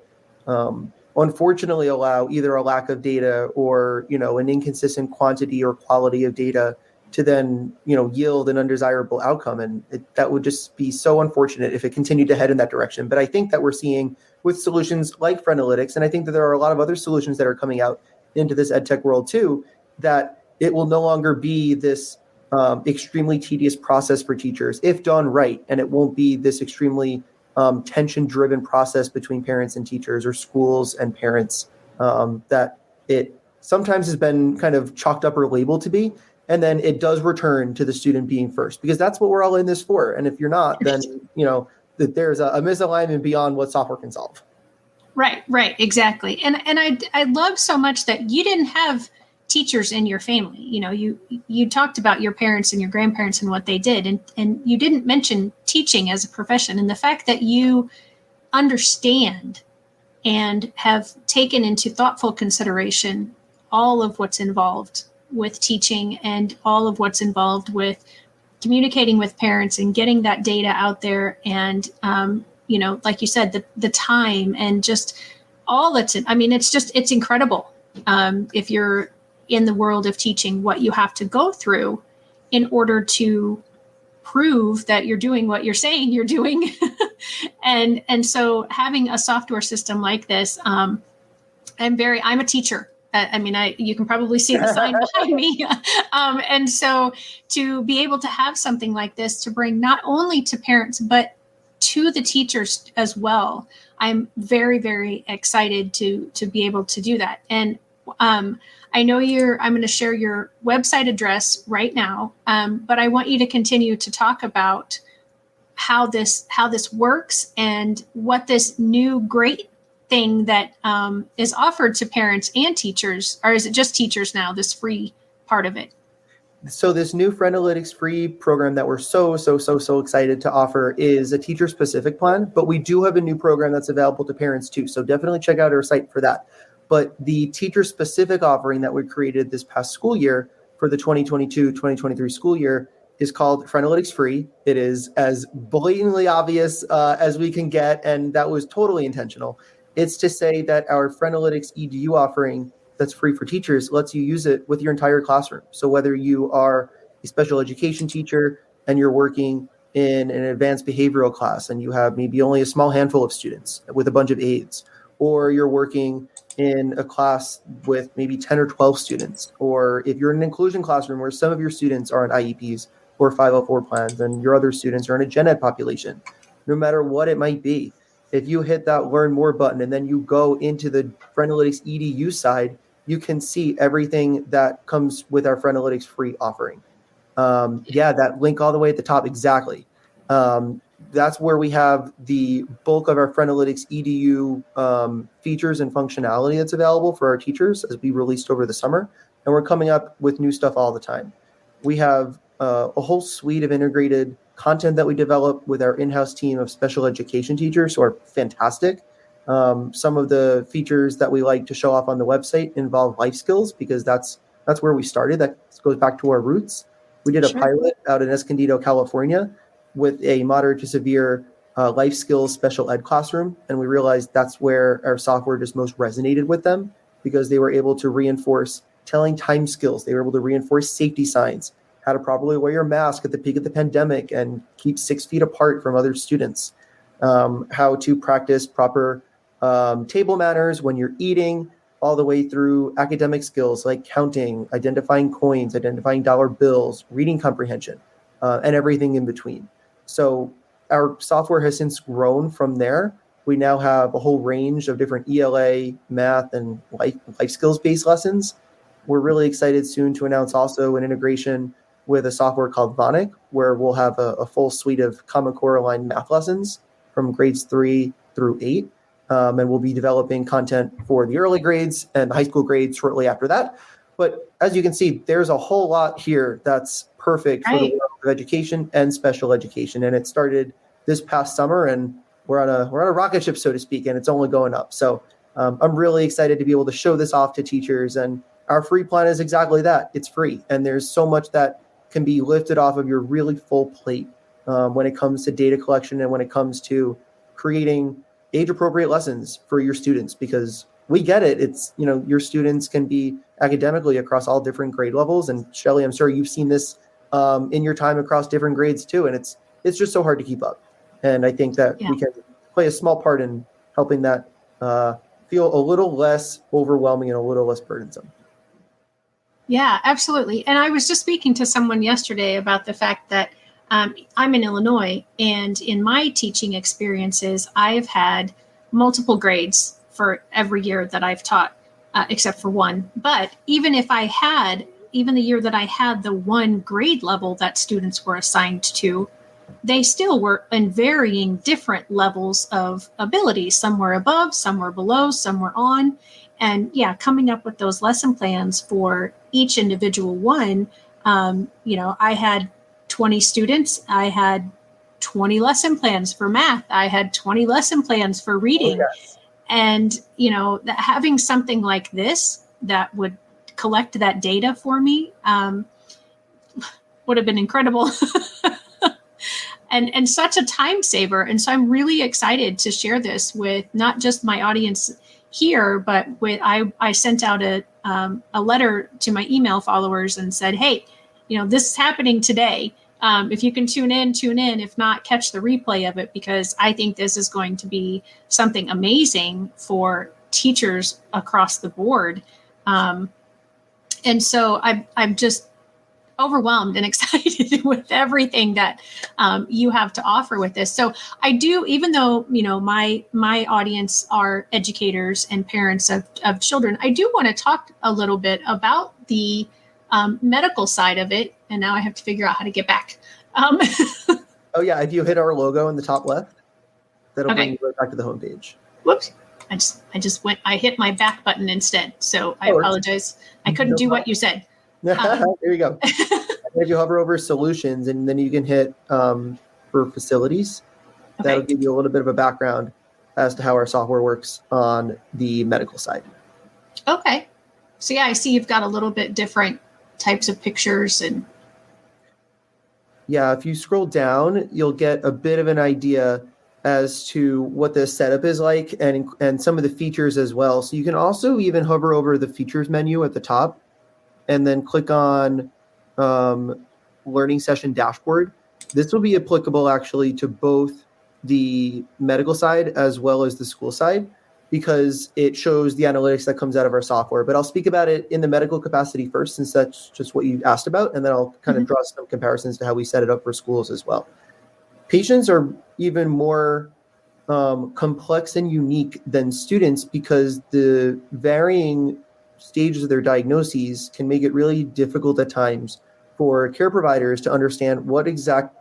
unfortunately allow either a lack of data or, an inconsistent quantity or quality of data to then, yield an undesirable outcome. And that would just be so unfortunate if it continued to head in that direction. But I think that we're seeing with solutions like Frenalytics, and I think that there are a lot of other solutions that are coming out into this edtech world too, that it will no longer be this extremely tedious process for teachers if done right. And it won't be this extremely tension-driven process between parents and teachers or schools and parents that it sometimes has been kind of chalked up or labeled to be. And then it does return to the student being first, because that's what we're all in this for. And if you're not, then, that there's a misalignment beyond what software can solve. Right, exactly. And I love so much that you didn't have teachers in your family. You talked about your parents and your grandparents and what they did, and you didn't mention teaching as a profession, and the fact that you understand and have taken into thoughtful consideration all of what's involved with teaching and all of what's involved with communicating with parents and getting that data out there. And, like you said, the time and just all that's it's incredible. If you're in the world of teaching, what you have to go through in order to prove that you're doing what you're saying you're doing. and so having a software system like this, I'm a teacher. You can probably see the sign behind me. And so to be able to have something like this to bring not only to parents, but to the teachers as well, I'm very, very excited to be able to do that. And I know I'm going to share your website address right now, but I want you to continue to talk about how this works and what this new great thing that is offered to parents and teachers, or is it just teachers now, this free part of it? So this new Frenalytics free program that we're so excited to offer is a teacher specific plan, but we do have a new program that's available to parents too. So definitely check out our site for that. But the teacher specific offering that we created this past school year for the 2022-2023 school year is called Frenalytics Free. It is as blatantly obvious as we can get, and that was totally intentional. It's to say that our Frenalytics EDU offering that's free for teachers lets you use it with your entire classroom. So whether you are a special education teacher and you're working in an advanced behavioral class and you have maybe only a small handful of students with a bunch of aides, or you're working in a class with maybe 10 or 12 students, or if you're in an inclusion classroom where some of your students are on IEPs or 504 plans and your other students are in a gen ed population, no matter what it might be, If you hit that learn more button and then you go into the Frenalytics EDU side, you can see everything that comes with our Frenalytics free offering. Yeah, that link all the way at the top. Exactly. That's where we have the bulk of our Frenalytics EDU features and functionality that's available for our teachers as we released over the summer. And we're coming up with new stuff all the time. We have a whole suite of integrated content that we develop with our in-house team of special education teachers who are fantastic. Some of the features that we like to show off on the website involve life skills because that's where we started. That goes back to our roots. We did a pilot out in Escondido, California, with a moderate to severe life skills special ed classroom, and we realized that's where our software just most resonated with them because they were able to reinforce telling time skills. They were able to reinforce safety signs, how to properly wear your mask at the peak of the pandemic and keep 6 feet apart from other students, how to practice proper table manners when you're eating, all the way through academic skills like counting, identifying coins, identifying dollar bills, reading comprehension, and everything in between. So our software has since grown from there. We now have a whole range of different ELA, math, and life skills-based lessons. We're really excited soon to announce also an integration with a software called Vonic, where we'll have a full suite of Common Core aligned math lessons from grades 3 through 8. And we'll be developing content for the early grades and the high school grades shortly after that. But as you can see, there's a whole lot here that's perfect for the world of education and special education. And it started this past summer, and we're on a rocket ship, so to speak, and it's only going up. So I'm really excited to be able to show this off to teachers. And our free plan is exactly that. It's free. And there's so much that can be lifted off of your really full plate when it comes to data collection and when it comes to creating age-appropriate lessons for your students, because we get it. It's, your students can be academically across all different grade levels. And Shelley, I'm sure you've seen this in your time across different grades too. And it's just so hard to keep up. And I think that we can play a small part in helping that feel a little less overwhelming and a little less burdensome. Yeah, absolutely. And I was just speaking to someone yesterday about the fact that I'm in Illinois, and in my teaching experiences, I've had multiple grades for every year that I've taught, except for one. But even the year that I had the one grade level that students were assigned to, they still were in varying different levels of ability. Some were above, some were below, some were on. And coming up with those lesson plans for each individual one, I had 20 students. I had 20 lesson plans for math. I had 20 lesson plans for reading. Oh, yes. And, having something like this that would collect that data for me would have been incredible. and such a time saver. And so I'm really excited to share this with not just my audience here, but I sent out a letter to my email followers and said, hey, this is happening today. If you can tune in. If not, catch the replay of it, because I think this is going to be something amazing for teachers across the board. And so I'm just overwhelmed and excited with everything that you have to offer with this. So I do, even though, my audience are educators and parents of children, I do want to talk a little bit about the medical side of it. And now I have to figure out how to get back. Oh yeah, if you hit our logo in the top left, that'll bring you right back to the homepage. Whoops. I hit my back button instead. So I apologize. I couldn't do what you said. There you go. If you hover over solutions, and then you can hit for facilities, that'll give you a little bit of a background as to how our software works on the medical side. Okay. So I see you've got a little bit different types of pictures. And if you scroll down, you'll get a bit of an idea as to what the setup is like and some of the features as well. So you can also even hover over the features menu at the top and then click on learning session dashboard. This will be applicable actually to both the medical side as well as the school side, because it shows the analytics that comes out of our software. But I'll speak about it in the medical capacity first, since that's just what you asked about. And then I'll kind of draw some comparisons to how we set it up for schools as well. Patients are even more complex and unique than students because the varying stages of their diagnoses can make it really difficult at times for care providers to understand what exact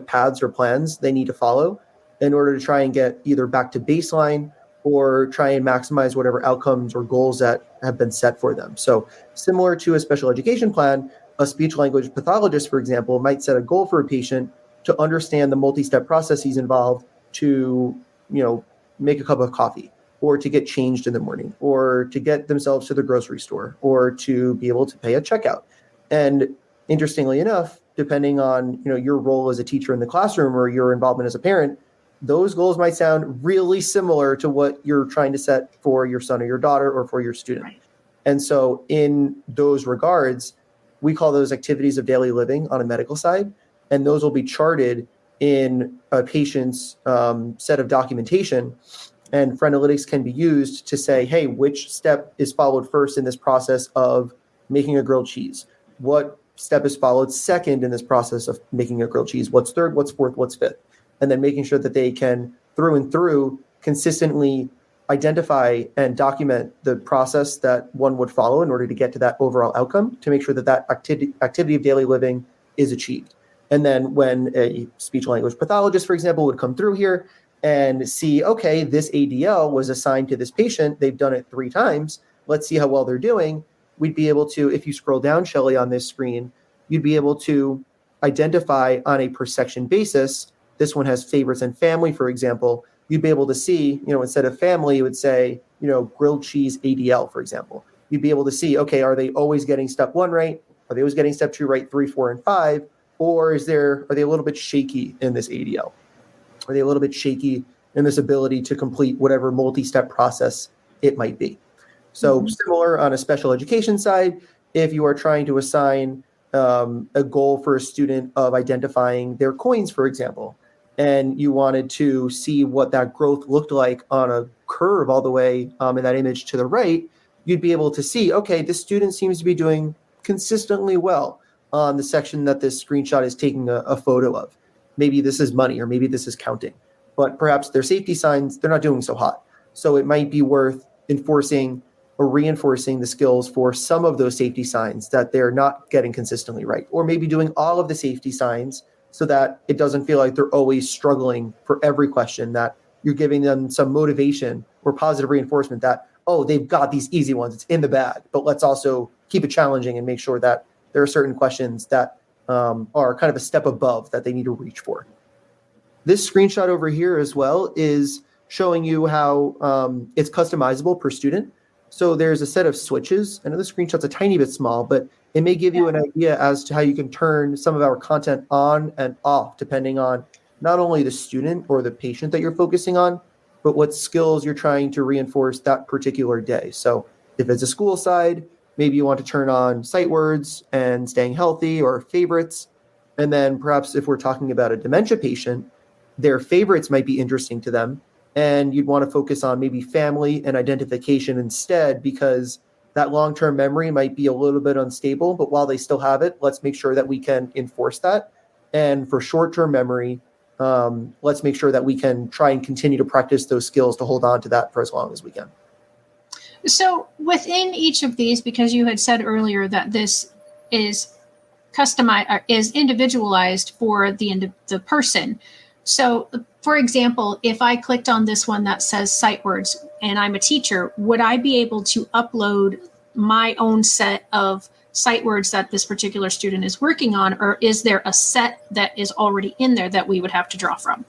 paths or plans they need to follow in order to try and get either back to baseline or try and maximize whatever outcomes or goals that have been set for them. So similar to a special education plan, a speech language pathologist, for example, might set a goal for a patient to understand the multi-step processes involved to, make a cup of coffee, or to get changed in the morning, or to get themselves to the grocery store, or to be able to pay a checkout. And interestingly enough, depending on, your role as a teacher in the classroom or your involvement as a parent, those goals might sound really similar to what you're trying to set for your son or your daughter or for your student. Right. And so in those regards, we call those activities of daily living on a medical side, and those will be charted in a patient's set of documentation. And Frenalytics can be used to say, hey, which step is followed first in this process of making a grilled cheese? What step is followed second in this process of making a grilled cheese? What's third, what's fourth, what's fifth? And then making sure that they can, through and through, consistently identify and document the process that one would follow in order to get to that overall outcome, to make sure that that activity of daily living is achieved. And then when a speech language pathologist, for example, would come through here and see, okay, this ADL was assigned to this patient, they've done it 3 times, let's see how well they're doing. We'd be able to, if you scroll down, Shelley, on this screen, you'd be able to identify on a per section basis. This one has favorites and family, for example. You'd be able to see, instead of family, you would say, grilled cheese ADL, for example. You'd be able to see, okay, are they always getting step 1 right? Are they always getting step 2 right, 3, 4, and 5? Or are they a little bit shaky in this ADL? Are they a little bit shaky in this ability to complete whatever multi-step process it might be? So similar on a special education side, if you are trying to assign a goal for a student of identifying their coins, for example, and you wanted to see what that growth looked like on a curve all the way in that image to the right, you'd be able to see, okay, this student seems to be doing consistently well on the section that this screenshot is taking a photo of. Maybe this is money, or maybe this is counting, but perhaps their safety signs, they're not doing so hot. So it might be worth enforcing or reinforcing the skills for some of those safety signs that they're not getting consistently right, or maybe doing all of the safety signs so that it doesn't feel like they're always struggling for every question, that you're giving them some motivation or positive reinforcement that, oh, they've got these easy ones, it's in the bag, but let's also keep it challenging and make sure that there are certain questions that are kind of a step above that they need to reach for. This screenshot over here as well is showing you how it's customizable per student. So there's a set of switches. I know the screenshot's a tiny bit small, but it may give you an idea as to how you can turn some of our content on and off, depending on not only the student or the patient that you're focusing on, but what skills you're trying to reinforce that particular day. So if it's a school side, maybe you want to turn on sight words and staying healthy, or favorites. And then perhaps if we're talking about a dementia patient, their favorites might be interesting to them, and you'd want to focus on maybe family and identification instead, because that long-term memory might be a little bit unstable, but while they still have it, let's make sure that we can enforce that. And for short-term memory, let's make sure that we can try and continue to practice those skills to hold on to that for as long as we can. So within each of these, because you had said earlier that this is customized, is individualized for the person. So, for example, if I clicked on this one that says sight words and I'm a teacher, would I be able to upload my own set of sight words that this particular student is working on, or is there a set that is already in there that we would have to draw from?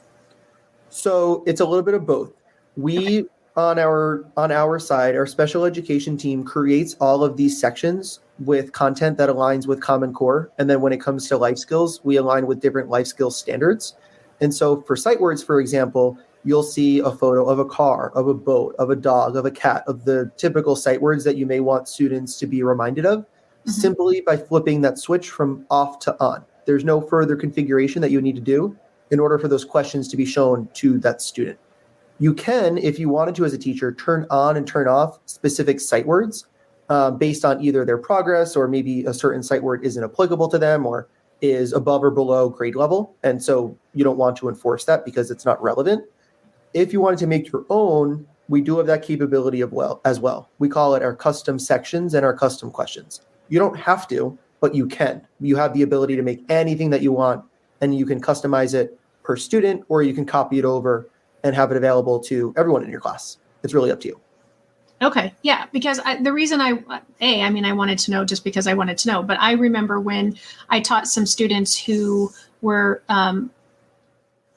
So it's a little bit of both. We, on our side, our special education team creates all of these sections with content that aligns with Common Core. And then when it comes to life skills, we align with different life skills standards. And so for sight words, for example, you'll see a photo of a car, of a boat, of a dog, of a cat, of the typical sight words that you may want students to be reminded of, simply by flipping that switch from off to on. There's no further configuration that you need to do in order for those questions to be shown to that student. You can, if you wanted to as a teacher, turn on and turn off specific sight words based on either their progress, or maybe a certain sight word isn't applicable to them or is above or below grade level. And so you don't want to enforce that because it's not relevant. If you wanted to make your own, we do have that capability as well. We call it our custom sections and our custom questions. You don't have to, but you can. You have the ability to make anything that you want, and you can customize it per student, or you can copy it over and have it available to everyone in your class. It's really up to you. Okay. Yeah. Because the reason I wanted to know just because I wanted to know, but I remember when I taught some students who were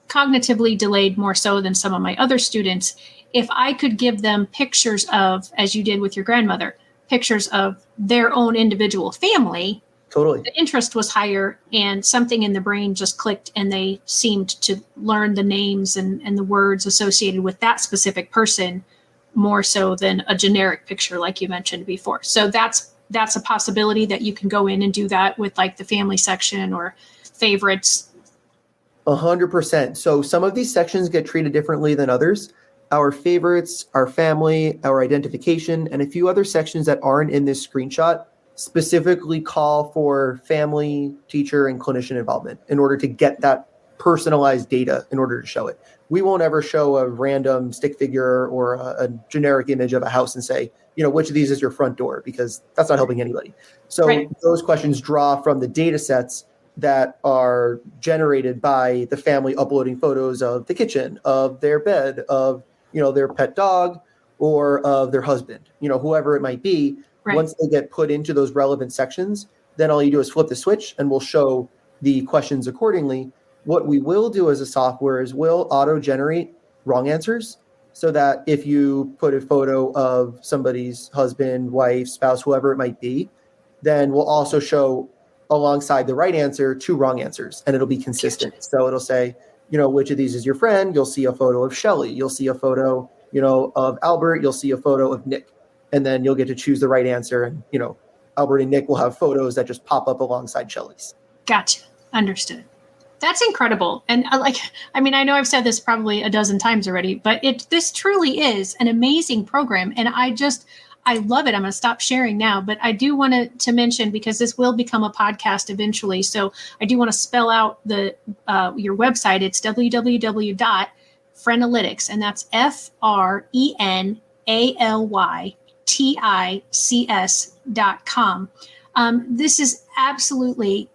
cognitively delayed more so than some of my other students, if I could give them pictures of, as you did with your grandmother, pictures of their own individual family, totally, the interest was higher and something in the brain just clicked and they seemed to learn the names and the words associated with that specific person more so than a generic picture like you mentioned before. So that's a possibility that you can go in and do that with like the family section or favorites. 100%. So some of these sections get treated differently than others. Our favorites, our family, our identification, and a few other sections that aren't in this screenshot specifically call for family, teacher, and clinician involvement in order to get that personalized data in order to show it. We won't ever show a random stick figure or a generic image of a house and say, which of these is your front door, because that's not helping anybody. So right. Those questions draw from the data sets that are generated by the family uploading photos of the kitchen, of their bed, of their pet dog, or of their husband, whoever it might be. Right. Once they get put into those relevant sections, then all you do is flip the switch and we'll show the questions accordingly. What we will do as a software is we'll auto-generate wrong answers, so that if you put a photo of somebody's husband, wife, spouse, whoever it might be, then we'll also show alongside the right answer 2 wrong answers, and it'll be consistent. So it'll say, which of these is your friend? You'll see a photo of Shelly. You'll see a photo, of Albert. You'll see a photo of Nick. And then you'll get to choose the right answer. And, Albert and Nick will have photos that just pop up alongside Shelly's. Gotcha. Understood. That's incredible. And I know I've said this probably a dozen times already, but this truly is an amazing program. And I love it. I'm going to stop sharing now, but I do want to mention, because this will become a podcast eventually. So I do want to spell out your website. It's www.frenalytics, and that's FRENALYTICS.com. This is absolutely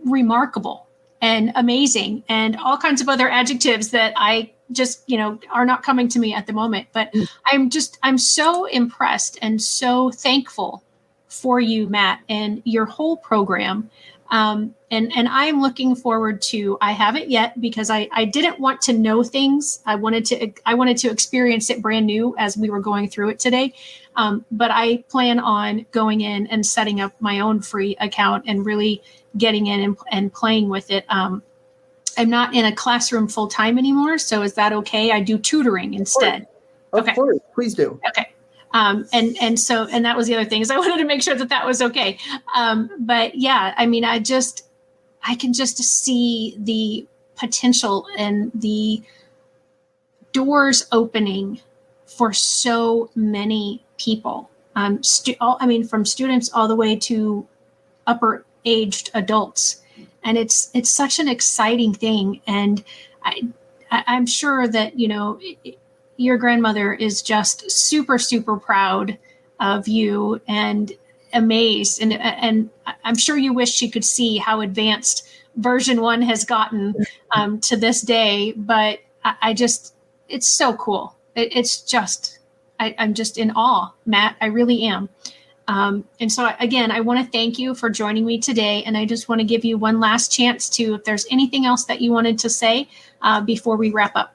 remarkable and amazing, and all kinds of other adjectives that I just, are not coming to me at the moment. But I'm so impressed and so thankful for you, Matt, and your whole program. And I'm looking forward to, I haven't yet because I didn't want to know things. I wanted to experience it brand new as we were going through it today. But I plan on going in and setting up my own free account and really getting in and playing with it. I'm not in a classroom full time anymore. So is that okay? I do tutoring instead. Of course, please do. Okay. And that was the other thing, is I wanted to make sure that was okay. But yeah, I can just see the potential and the doors opening for so many people. From students all the way to upper aged adults. And it's such an exciting thing. And I'm sure that, your grandmother is just super, super proud of you and amazed. And I'm sure you wish she could see how advanced version 1 has gotten to this day. But it's so cool. I'm just in awe, Matt. I really am. And so again, I want to thank you for joining me today. And I just want to give you one last chance if there's anything else that you wanted to say before we wrap up.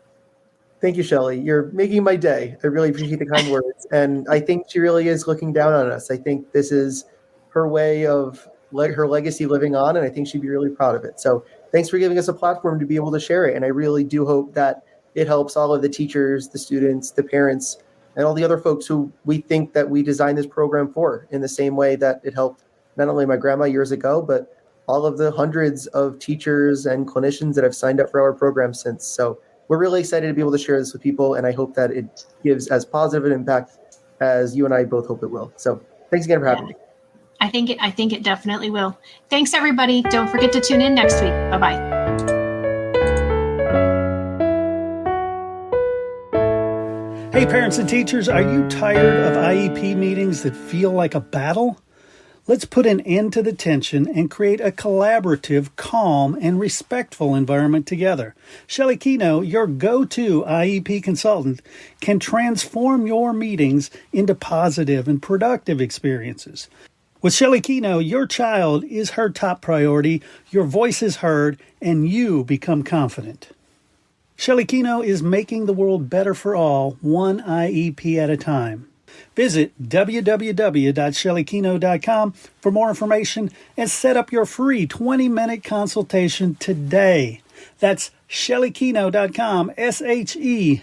Thank you, Shelly. You're making my day. I really appreciate the kind words. And I think she really is looking down on us. I think this is her way of her legacy living on, and I think she'd be really proud of it. So thanks for giving us a platform to be able to share it. And I really do hope that it helps all of the teachers, the students, the parents, and all the other folks who we think that we designed this program for, in the same way that it helped not only my grandma years ago, but all of the hundreds of teachers and clinicians that have signed up for our program since. So we're really excited to be able to share this with people, and I hope that it gives as positive an impact as you and I both hope it will. So thanks again for having me. I think it definitely will. Thanks, everybody. Don't forget to tune in next week. Bye-bye. Hey parents and teachers, are you tired of IEP meetings that feel like a battle? Let's put an end to the tension and create a collaborative, calm, and respectful environment together. Shelley Kino, your go-to IEP consultant, can transform your meetings into positive and productive experiences. With Shelley Kino, your child is her top priority, your voice is heard, and you become confident. Shelley Kino is making the world better for all, one IEP at a time. Visit www.shelleykino.com for more information and set up your free 20-minute consultation today. That's shelleykino.com, SHELLEYKENOW.